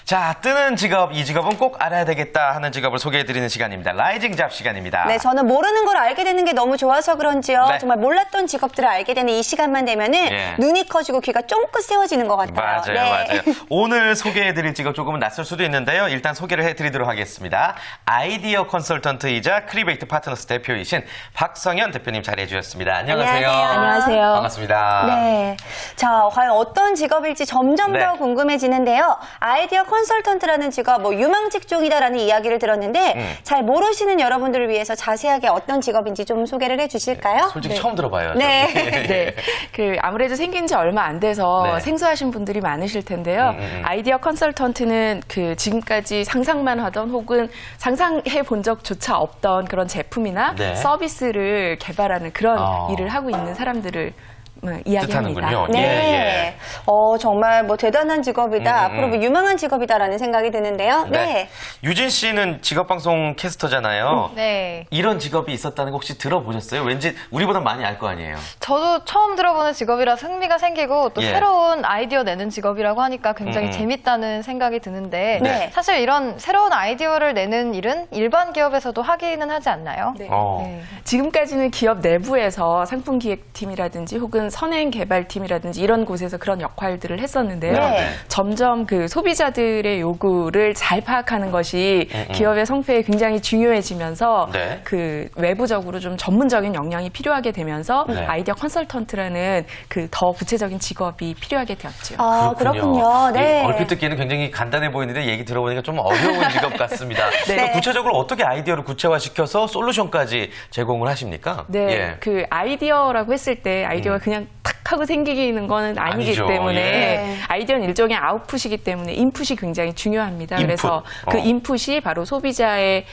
자, 뜨는 직업, 이 직업은 꼭 알아야 되겠다 하는 직업을 소개해드리는 시간입니다. 라이징 잡 시간입니다. 네, 저는 모르는 걸 알게 되는 게 너무 좋아서 그런지요. 네. 정말 몰랐던 직업들을 알게 되는 이 시간만 되면은 예. 눈이 커지고 귀가 쫑긋 세워지는 것 같아요. 맞아요, 네. 맞아요. 오늘 소개해드릴 직업 조금은 낯설 수도 있는데요. 일단 소개를 해드리도록 하겠습니다. 아이디어 컨설턴트이자 크리베이트 파트너스 대표이신 박성현 대표님 자리해주셨습니다. 안녕하세요. 안녕하세요. 반갑습니다. 네. 자, 과연 어떤 직업일지 점점 네. 더 궁금해지는데요. 아이디어 컨설턴트라는 직업, 유망 직종이다라는 이야기를 들었는데 잘 모르시는 여러분들을 위해서 자세하게 어떤 직업인지 좀 소개를 해주실까요? 솔직히 처음 들어봐요. 네. 네. 아무래도 생긴 지 얼마 안 돼서 네. 생소하신 분들이 많으실 텐데요. 아이디어 컨설턴트는 지금까지 상상만 하던 혹은 상상해 본 적조차 없던 그런 제품이나 네. 서비스를 개발하는 그런 일을 하고 있는 사람들을 이야기합니다. 뜻하는군요. 네. 예. 정말 대단한 직업이다. 앞으로 유망한 직업이다라는 생각이 드는데요. 네. 유진 씨는 직업방송 캐스터잖아요. 네. 이런 직업이 있었다는 거 혹시 들어보셨어요? 왠지 우리보다 많이 알 거 아니에요. 저도 처음 들어보는 직업이라 흥미가 생기고 또 예. 새로운 아이디어 내는 직업이라고 하니까 굉장히 재밌다는 생각이 드는데 네. 사실 이런 새로운 아이디어를 내는 일은 일반 기업에서도 하기는 하지 않나요? 네. 네. 지금까지는 기업 내부에서 상품기획팀이라든지 혹은 선행개발팀이라든지 이런 곳에서 그런 역할들을 했었는데요. 네. 점점 소비자들의 요구를 잘 파악하는 것이 기업의 성패에 굉장히 중요해지면서 네. 외부적으로 좀 전문적인 역량이 필요하게 되면서 네. 아이디어 컨설턴트라는 더 구체적인 직업이 필요하게 되었죠. 아, 그렇군요. 네. 얼핏 듣기에는 굉장히 간단해 보이는데 얘기 들어보니까 좀 어려운 직업 같습니다. 네. 그럼 구체적으로 어떻게 아이디어를 구체화시켜서 솔루션까지 제공을 하십니까? 네, 예. 아이디어라고 했을 때 아이디어가 그냥 탁 하고 생기는 거는 아니기 아니죠. 때문에 예. 아이디어는 일종의 아웃풋이기 때문에 인풋이 굉장히 중요합니다. 인풋. 그래서 그 인풋이 바로 소비자의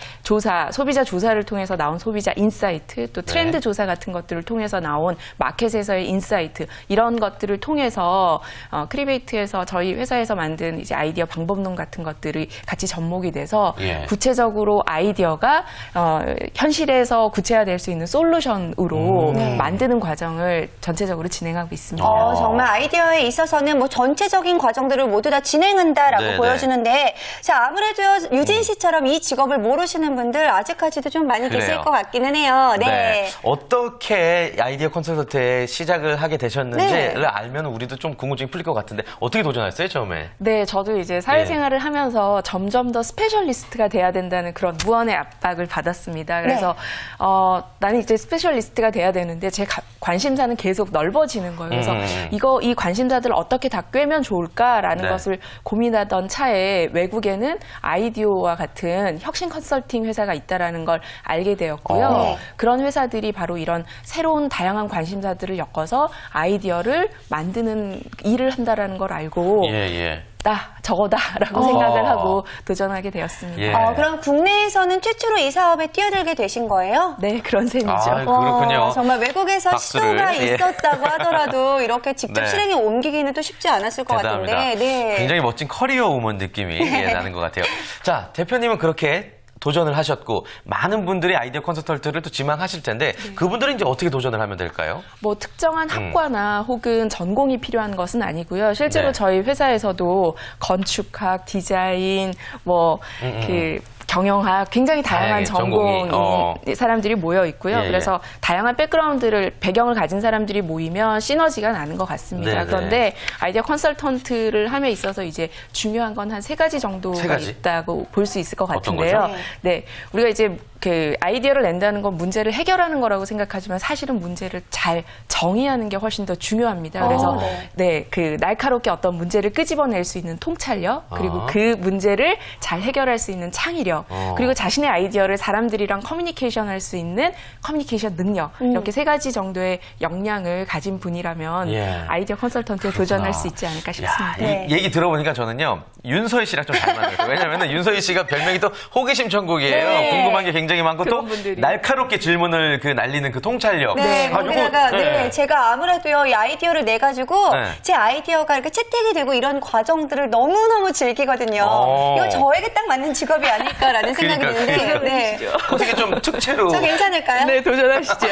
소비자 조사를 통해서 나온 소비자 인사이트, 또 트렌드 네. 조사 같은 것들을 통해서 나온 마켓에서의 인사이트 이런 것들을 통해서 크리베이트에서 저희 회사에서 만든 이제 아이디어 방법론 같은 것들이 같이 접목이 돼서 예. 구체적으로 아이디어가 현실에서 구체화될 수 있는 솔루션으로 만드는 과정을 전체적으로 진행하고 있습니다. 정말 아이디어에 있어서는 전체적인 과정들을 모두 다 진행한다라고 네, 보여주는데, 자, 아무래도 유진 씨처럼 이 직업을 모르시는 분들 아직까지도 좀 많이 계실 그래요. 것 같기는 해요. 네. 어떻게 아이디어 컨설턴트에 시작을 하게 되셨는지를 네. 알면 우리도 좀 궁금증이 풀릴 것 같은데 어떻게 도전했어요, 처음에? 네, 저도 이제 사회생활을 하면서 점점 더 스페셜리스트가 돼야 된다는 그런 무언의 압박을 받았습니다. 그래서 나는 이제 스페셜리스트가 돼야 되는데 제 관심사는 계속 넓어지는 거예요. 그래서 이 관심사들을 어떻게 다 꿰면 좋을까라는 네. 것을 고민하던 차에 외국에는 아이디어와 같은 혁신 컨설팅 회사가 있다라는 걸 알게 되었고요. 네. 그런 회사들이 바로 이런 새로운 다양한 관심사들을 엮어서 아이디어를 만드는 일을 한다라는 걸 알고 예. 저거다라고 생각을 하고 도전하게 되었습니다. 예. 그럼 국내에서는 최초로 이 사업에 뛰어들게 되신 거예요? 네, 그런 셈이죠. 그렇군요. 정말 외국에서 박수를. 시도가 예. 있었다고 하더라도 이렇게 직접 네. 실행에 옮기기는 또 쉽지 않았을 것 대단합니다. 같은데. 네. 굉장히 멋진 커리어 우먼 느낌이 나는 것 같아요. 자, 대표님은 그렇게 도전을 하셨고 많은 분들이 아이디어 컨설턴트를 또 지망하실 텐데 그분들은 이제 어떻게 도전을 하면 될까요? 특정한 학과나 혹은 전공이 필요한 것은 아니고요. 실제로 네. 저희 회사에서도 건축학, 디자인, 경영학 굉장히 다양한 전공이. 전공이 사람들이 모여 있고요. 예, 예. 그래서 다양한 배경을 가진 사람들이 모이면 시너지가 나는 것 같습니다. 네네. 그런데 아이디어 컨설턴트를 함에 있어서 이제 중요한 건 한 3가지 정도가 세 가지? 있다고 볼 수 있을 것 어떤 같은데요. 거죠? 네, 우리가 이제 아이디어를 낸다는 건 문제를 해결하는 거라고 생각하지만 사실은 문제를 잘 정의하는 게 훨씬 더 중요합니다. 그래서 날카롭게 어떤 문제를 끄집어낼 수 있는 통찰력, 그리고 그 문제를 잘 해결할 수 있는 창의력, 그리고 자신의 아이디어를 사람들이랑 커뮤니케이션 할 수 있는 커뮤니케이션 능력, 이렇게 3가지 정도의 역량을 가진 분이라면 예. 아이디어 컨설턴트에 도전할 수 있지 않을까 싶습니다. 네. 이 얘기 들어보니까 저는요 윤서희 씨랑 좀 잘 맞아요. 왜냐하면 윤서희 씨가 별명이 또 호기심 천국이에요. 네. 궁금한 게 굉장히 굉장히 많고 또 그런 분들이. 날카롭게 질문을 날리는 그 통찰력. 네, 가지고, 거기다가 네. 제가 아무래도요 이 아이디어를 내 가지고 네. 제 아이디어가 이렇게 채택이 되고 이런 과정들을 너무 즐기거든요. 어. 이거 저에게 딱 맞는 직업이 아닐까라는 생각이 그러니까, 드는데, 네. 어떻게 좀 특채로. 저 괜찮을까요? 네, 도전하시죠.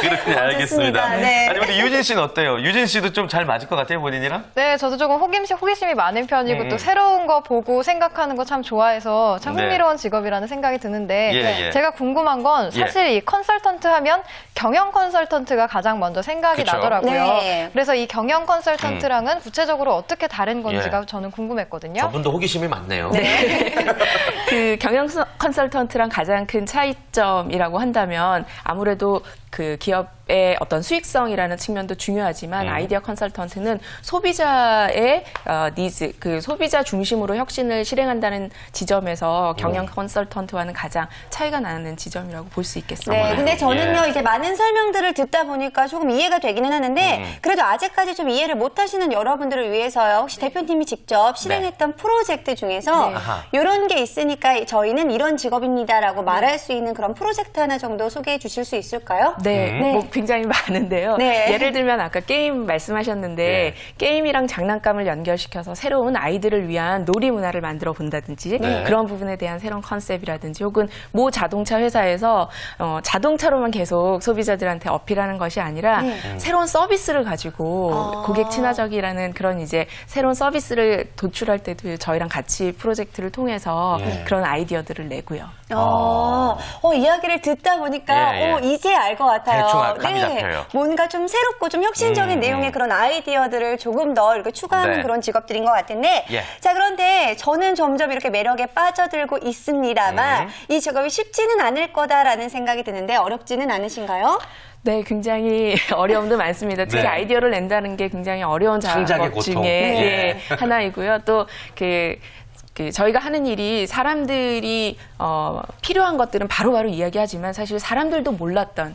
그렇군요. 알겠습니다. 좋습니다. 네. 아니, 우리 유진 씨는 어때요? 유진 씨도 좀 잘 맞을 것 같아요, 본인이랑? 네, 저도 조금 호기심이 많은 편이고 또 음. 새로운 거 보고 생각하는 거 참 좋아해서 참 네. 흥미로운 직업이라는 생각이 드는데 예. 제가 궁금한 건 사실 이 컨설턴트 하면 경영 컨설턴트가 가장 먼저 생각이 그쵸. 나더라고요. 네. 그래서 이 경영 컨설턴트랑은 구체적으로 어떻게 다른 건지가 예. 저는 궁금했거든요. 저분도 호기심이 많네요. 그 경영 컨설턴트랑 가장 큰 차이점이라고 한다면 아무래도 그 기업의 어떤 수익성이라는 측면도 중요하지만 아이디어 컨설턴트는 소비자의 니즈, 그 소비자 중심으로 혁신을 실행한다는 지점에서 경영 컨설턴트와는 가장 차이가 나는 지점이라고 볼 수 있겠습니다. 네, 근데 저는요, 예. 이제 많은 설명들을 듣다 보니까 조금 이해가 되기는 하는데, 그래도 아직까지 좀 이해를 못 하시는 여러분들을 위해서요, 혹시 대표님이 직접 실행했던 프로젝트 중에서, 아하. 이런 게 있으니까 저희는 이런 직업입니다라고 말할 수 있는 그런 프로젝트 하나 정도 소개해 주실 수 있을까요? 네, 네. 뭐 굉장히 많은데요. 네. 예를 들면 아까 게임 말씀하셨는데 게임이랑 장난감을 연결시켜서 새로운 아이들을 위한 놀이 문화를 만들어 본다든지 네. 그런 부분에 대한 새로운 컨셉이라든지 혹은 모 자동차 회사에서 자동차로만 계속 소비자들한테 어필하는 것이 아니라 새로운 서비스를 가지고 고객 친화적이라는 그런 이제 새로운 서비스를 도출할 때도 저희랑 같이 프로젝트를 통해서 예. 그런 아이디어들을 내고요. 이야기를 듣다 보니까 예, 예. 이제 알 것 같아요. 대충 감이 잡혀요. 뭔가 좀 새롭고 좀 혁신적인 내용의 그런 아이디어들을 조금 더 이렇게 추가하는 네. 그런 직업들인 것 같은데, 예. 자, 그런데 저는 점점 이렇게 매력에 빠져들고 있습니다만 이 직업이 쉽지는 않을 거다라는 생각이 드는데 어렵지는 않으신가요? 네, 굉장히 어려움도 많습니다. 특히 네. 아이디어를 낸다는 게 굉장히 어려운 창작의 작업 고통. 중에 네. 하나이고요. 또 저희가 하는 일이 사람들이 필요한 것들은 바로바로 이야기하지만 사실 사람들도 몰랐던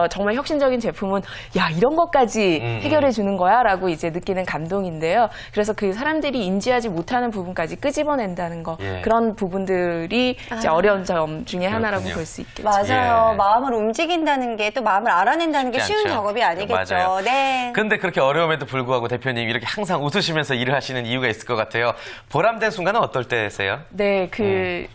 정말 혁신적인 제품은 야 이런 것까지 해결해 주는 거야라고 이제 느끼는 감동인데요. 그래서 그 사람들이 인지하지 못하는 부분까지 끄집어낸다는 거 예. 그런 부분들이 이제 어려운 점 중에 하나라고 그렇군요. 볼 수 있겠죠. 맞아요. 예. 마음을 움직인다는 게 또 마음을 알아낸다는 게 쉽지 쉬운 않죠. 작업이 아니겠죠. 맞아요. 네. 근데 그렇게 어려움에도 불구하고 대표님 이렇게 항상 웃으시면서 일을 하시는 이유가 있을 것 같아요. 보람된 순간은 어떨 때세요? 네,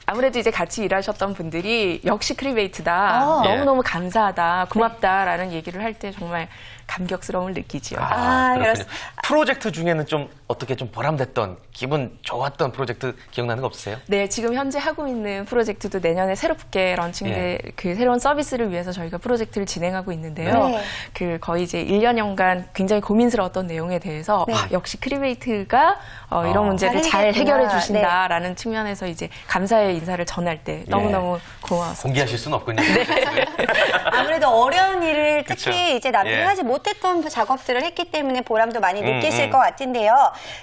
아무래도 이제 같이 일하셨던 분들이 역시 크리베이트다. 아. 너무너무 감사하다. 고맙다라는 얘기를 할 때 정말 감격스러움을 느끼지요. 그렇군요. 그렇습니다. 프로젝트 중에는 좀 어떻게 좀 보람됐던 기분 좋았던 프로젝트 기억나는 거 없으세요? 네, 지금 현재 하고 있는 프로젝트도 내년에 새롭게 런칭될 그 새로운 서비스를 위해서 저희가 프로젝트를 진행하고 있는데요. 네. 그 거의 이제 1년여간 굉장히 고민스러웠던 내용에 대해서 역시 크리베이트가 이런 문제를 잘 잘해내겠구나. 해결해 주신다라는 측면에서 이제 감사의 인사를 전할 때 너무너무 고마웠습니다. 공개하실 수는 없군요. 아무래도 어려운 일을 특히 그쵸. 이제 남들이 예. 하지 못했던 작업들을 했기 때문에 보람도 많이 느끼실 음. 것 같은데요.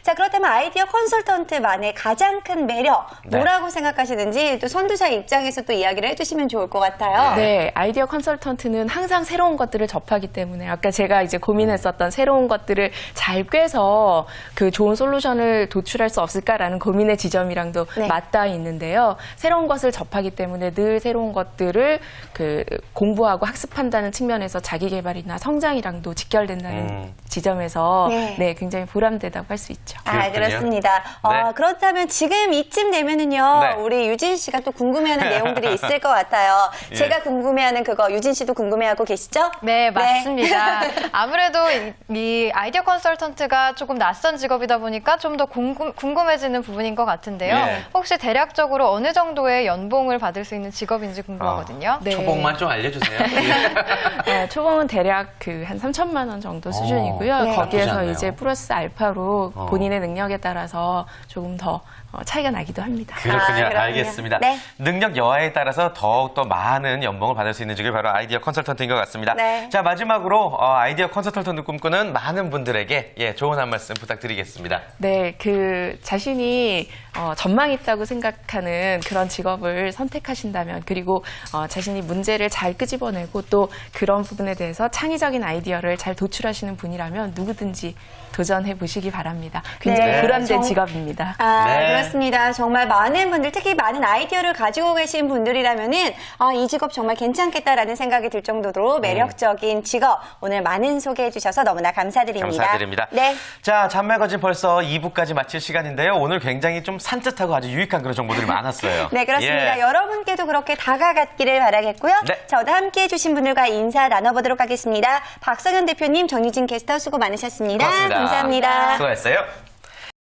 자, 그렇다면 아이디어 컨설턴트만의 가장 큰 매력 네. 뭐라고 생각하시는지 또 선두자 입장에서 또 이야기를 해주시면 좋을 것 같아요. 네, 아이디어 컨설턴트는 항상 새로운 것들을 접하기 때문에 아까 제가 이제 고민했었던 새로운 것들을 잘 꿰서 그 좋은 솔루션을 도출할 수 없을까라는 고민의 지점이랑도 네. 맞닿아 있는데요. 새로운 것을 접하기 때문에 늘 새로운 것들을 그 공부하고 학습한다는 측면에서 자기 개발이나 성장이랑도 직결된다는 지점에서 네. 굉장히 보람되다고 할 수 있죠. 아, 그렇군요. 그렇습니다. 네. 그렇다면 지금 이쯤 되면은요, 네. 우리 유진 씨가 또 궁금해하는 내용들이 있을 것 같아요. 예. 제가 궁금해하는 그거 유진 씨도 궁금해하고 계시죠? 네, 맞습니다. 아무래도 이 아이디어 컨설턴트가 조금 낯선 직업이다 보니까 좀 더 궁금해지는 부분인 것 같은데요. 예. 혹시 대략적으로 어느 정도의 연봉을 받을 수 있는 직업인지 궁금하거든요. 네. 초봉만 좀 알려주세요. 초봉은 대략 한 3천만 원 정도 수준이고요. 네. 나쁘지 거기에서 않네요. 이제 플러스 알파로 본인의 능력에 따라서 조금 더 차이가 나기도 합니다. 그렇군요. 그렇군요. 알겠습니다. 네. 능력 여하에 따라서 더욱더 많은 연봉을 받을 수 있는 직업이 바로 아이디어 컨설턴트인 것 같습니다. 네. 자, 마지막으로 아이디어 컨설턴트 꿈꾸는 많은 분들에게 좋은 한 말씀 부탁드리겠습니다. 네, 자신이 전망 있다고 생각하는 그런 직업을 선택하신다면 그리고 자신이 문제를 잘 끄집어내고 그리고 또 그런 부분에 대해서 창의적인 아이디어를 잘 도출하시는 분이라면 누구든지 도전해 보시기 바랍니다. 굉장히 네. 보람된 직업입니다. 네. 그렇습니다. 정말 많은 분들, 특히 많은 아이디어를 가지고 계신 분들이라면은 이 직업 정말 괜찮겠다라는 생각이 들 정도로 매력적인 직업 오늘 많은 소개해 주셔서 너무나 감사드립니다. 감사드립니다. 네. 자, 잔말거진 벌써 2부까지 마칠 시간인데요. 오늘 굉장히 좀 산뜻하고 아주 유익한 그런 정보들이 많았어요. 네, 그렇습니다. 예. 여러분께도 그렇게 다가갔기를 바라겠고요. 네. 저도 함께 해주신 분들과 인사 나눠보도록 하겠습니다. 박성현 대표님, 정유진 캐스터 수고 많으셨습니다. 고맙습니다. 감사합니다. 수고했어요.